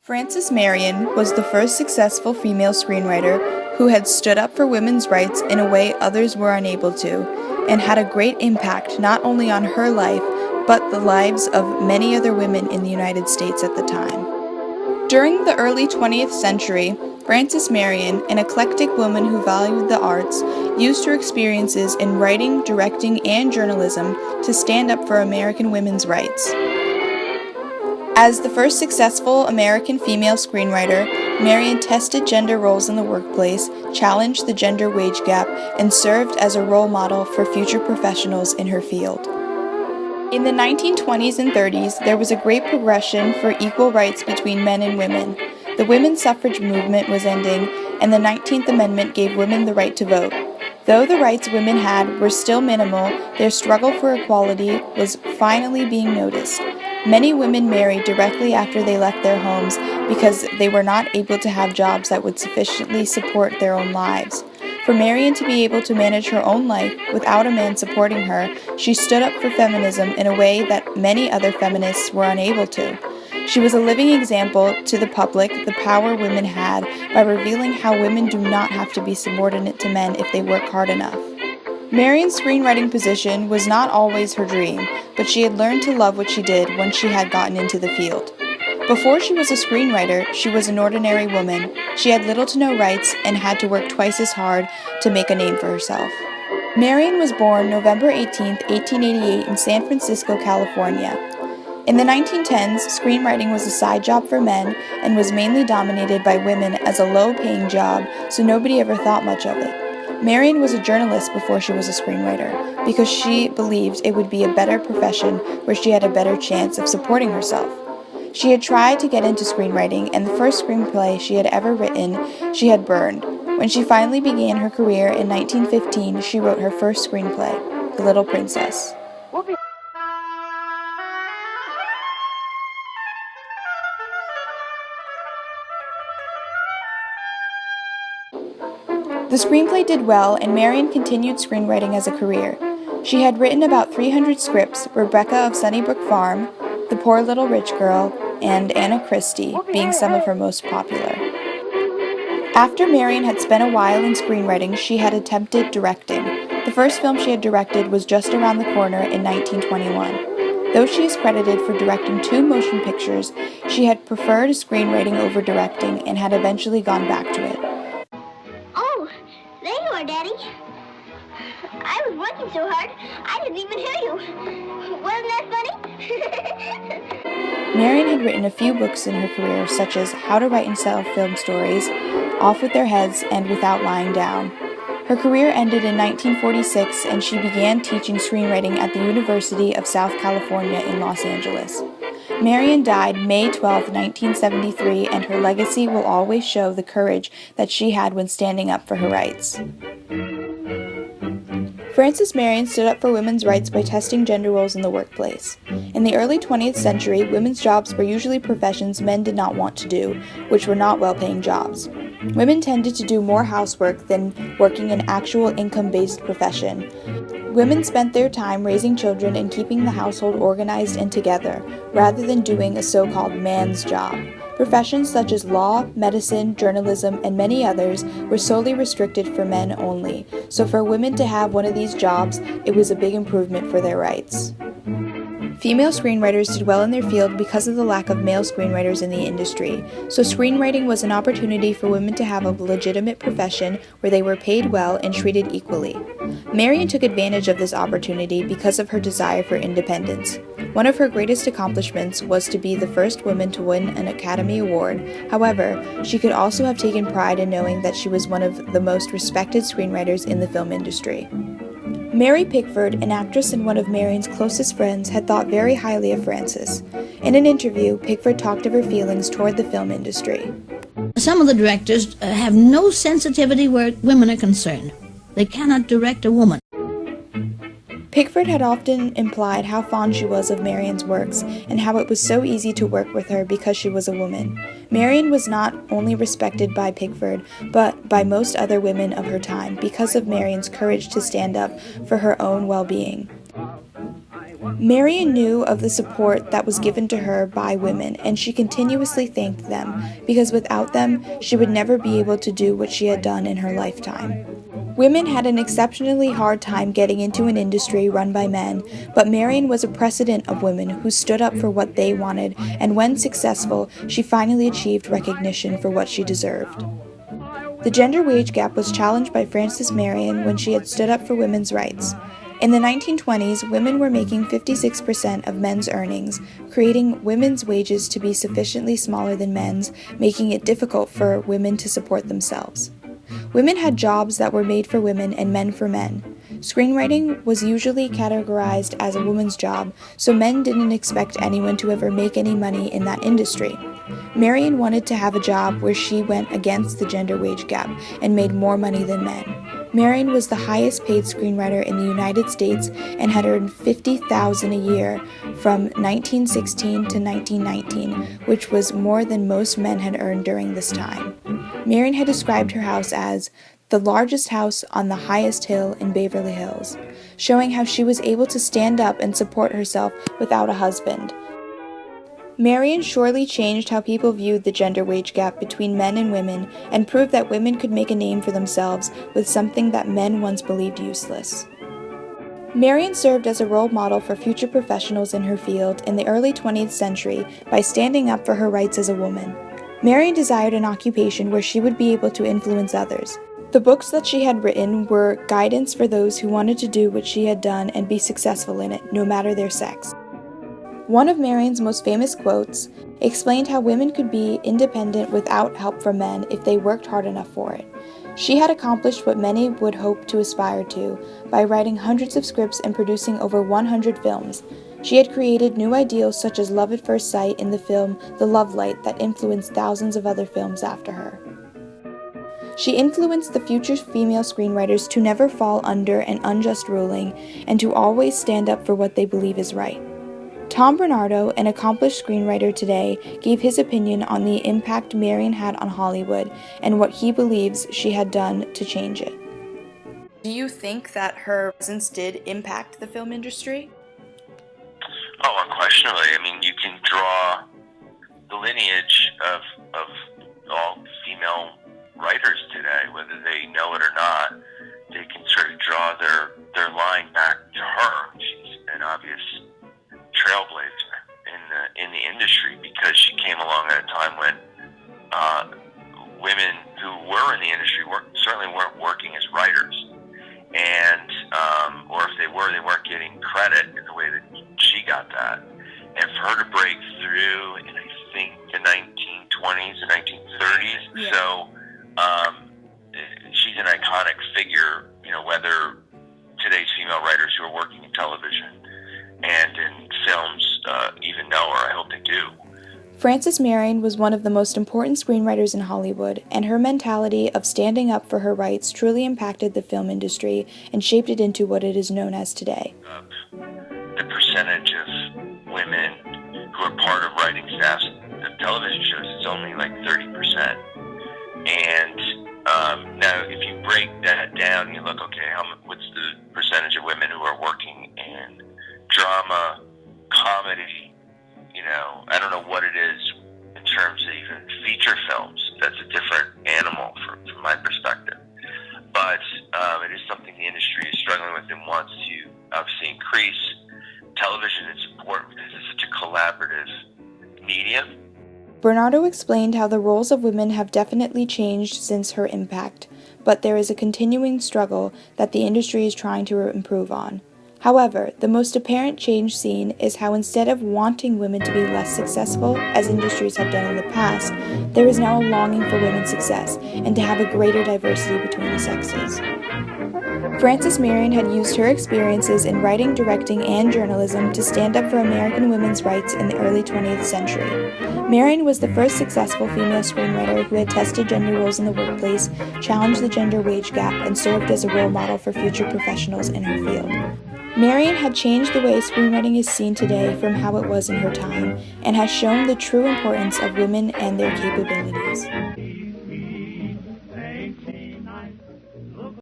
Frances Marion was the first successful female screenwriter who had stood up for women's rights in a way others were unable to, and had a great impact not only on her life, but the lives of many other women in the United States at the time. During the early 20th century, Frances Marion, an eclectic woman who valued the arts, used her experiences in writing, directing, and journalism to stand up for American women's rights. As the first successful American female screenwriter, Marion tested gender roles in the workplace, challenged the gender wage gap, and served as a role model for future professionals in her field. In the 1920s and 30s, there was a great progression for equal rights between men and women. The women's suffrage movement was ending, and the 19th Amendment gave women the right to vote. Though the rights women had were still minimal, their struggle for equality was finally being noticed. Many women married directly after they left their homes because they were not able to have jobs that would sufficiently support their own lives. For Marion to be able to manage her own life without a man supporting her, she stood up for feminism in a way that many other feminists were unable to. She was a living example to the public the power women had by revealing how women do not have to be subordinate to men if they work hard enough. Marion's screenwriting position was not always her dream, but she had learned to love what she did once she had gotten into the field. Before she was a screenwriter, she was an ordinary woman. She had little to no rights and had to work twice as hard to make a name for herself. Marion was born November 18, 1888 in San Francisco, California. In the 1910s, screenwriting was a side job for men and was mainly dominated by women as a low-paying job, so nobody ever thought much of it. Marion was a journalist before she was a screenwriter, because she believed it would be a better profession where she had a better chance of supporting herself. She had tried to get into screenwriting, and the first screenplay she had ever written, she had burned. When she finally began her career in 1915, she wrote her first screenplay, The Little Princess. The screenplay did well, and Marion continued screenwriting as a career. She had written about 300 scripts, Rebecca of Sunnybrook Farm, The Poor Little Rich Girl, and Anna Christie being some of her most popular. After Marion had spent a while in screenwriting, she had attempted directing. The first film she had directed was Just Around the Corner in 1921. Though she is credited for directing 2 motion pictures, she had preferred screenwriting over directing and had eventually gone back to it. There you are, Daddy. I was working so hard, I didn't even hear you. Wasn't that funny? Marion had written a few books in her career, such as How to Write and Sell Film Stories, Off with Their Heads, and Without Lying Down. Her career ended in 1946, and she began teaching screenwriting at the University of South California in Los Angeles. Marion died May 12, 1973, and her legacy will always show the courage that she had when standing up for her rights. Frances Marion stood up for women's rights by testing gender roles in the workplace. In the early 20th century, women's jobs were usually professions men did not want to do, which were not well-paying jobs. Women tended to do more housework than working an actual income-based profession. Women spent their time raising children and keeping the household organized and together, rather than doing a so-called man's job. Professions such as law, medicine, journalism, and many others were solely restricted for men only, so for women to have one of these jobs, it was a big improvement for their rights. Female screenwriters did well in their field because of the lack of male screenwriters in the industry, so screenwriting was an opportunity for women to have a legitimate profession where they were paid well and treated equally. Marion took advantage of this opportunity because of her desire for independence. One of her greatest accomplishments was to be the first woman to win an Academy Award. However, she could also have taken pride in knowing that she was one of the most respected screenwriters in the film industry. Mary Pickford, an actress and one of Marion's closest friends, had thought very highly of Frances. In an interview, Pickford talked of her feelings toward the film industry. Some of the directors have no sensitivity where women are concerned. They cannot direct a woman. Pickford had often implied how fond she was of Marion's works and how it was so easy to work with her because she was a woman. Marion was not only respected by Pickford, but by most other women of her time because of Marion's courage to stand up for her own well-being. Marion knew of the support that was given to her by women, and she continuously thanked them, because without them, she would never be able to do what she had done in her lifetime. Women had an exceptionally hard time getting into an industry run by men, but Marion was a precedent of women who stood up for what they wanted, and when successful, she finally achieved recognition for what she deserved. The gender wage gap was challenged by Frances Marion when she had stood up for women's rights. In the 1920s, women were making 56% of men's earnings, creating women's wages to be sufficiently smaller than men's, making it difficult for women to support themselves. Women had jobs that were made for women and men for men. Screenwriting was usually categorized as a woman's job, so men didn't expect anyone to ever make any money in that industry. Marion wanted to have a job where she went against the gender wage gap and made more money than men. Marion was the highest paid screenwriter in the United States and had earned $50,000 a year from 1916 to 1919, which was more than most men had earned during this time. Marion had described her house as the largest house on the highest hill in Beverly Hills, showing how she was able to stand up and support herself without a husband. Marion surely changed how people viewed the gender wage gap between men and women and proved that women could make a name for themselves with something that men once believed useless. Marion served as a role model for future professionals in her field in the early 20th century by standing up for her rights as a woman. Marion desired an occupation where she would be able to influence others. The books that she had written were guidance for those who wanted to do what she had done and be successful in it, no matter their sex. One of Marion's most famous quotes explained how women could be independent without help from men if they worked hard enough for it. She had accomplished what many would hope to aspire to by writing hundreds of scripts and producing over 100 films. She had created new ideals such as love at first sight in the film The Love Light that influenced thousands of other films after her. She influenced the future female screenwriters to never fall under an unjust ruling and to always stand up for what they believe is right. Tom Bernardo, an accomplished screenwriter today, gave his opinion on the impact Marion had on Hollywood and what he believes she had done to change it. Do you think that her presence did impact the film industry? Oh, unquestionably. I mean, you can draw the lineage of all female writers today, whether they know it or not. They can sort of draw their line back to her. She's an obvious trailblazer in the industry because she came along at a time when women who were in the industry certainly weren't working as writers, and or if they were, they weren't getting credit in the way that she got that. And for her to break through in, I think, the 1920s and 1930s, yeah. So she's an iconic figure. You know, whether today's female writers who are working in television and in films even know her. I hope they do. Frances Marion was one of the most important screenwriters in Hollywood, and her mentality of standing up for her rights truly impacted the film industry and shaped it into what it is known as today. The percentage of women who are part of writing staffs of television shows is only like 30%. And now if you break that down, you look, okay, what's the percentage of women who are working in drama, comedy, you know, I don't know what it is in terms of even feature films. That's a different animal from my perspective. But it is something the industry is struggling with and wants to obviously increase. Television is important because it's such a collaborative medium. Bernardo explained how the roles of women have definitely changed since her impact, but there is a continuing struggle that the industry is trying to improve on. However, the most apparent change seen is how instead of wanting women to be less successful, as industries have done in the past, there is now a longing for women's success and to have a greater diversity between the sexes. Frances Marion had used her experiences in writing, directing, and journalism to stand up for American women's rights in the early 20th century. Marion was the first successful female screenwriter who had tested gender roles in the workplace, challenged the gender wage gap, and served as a role model for future professionals in her field. Marion had changed the way screenwriting is seen today from how it was in her time, and has shown the true importance of women and their capabilities.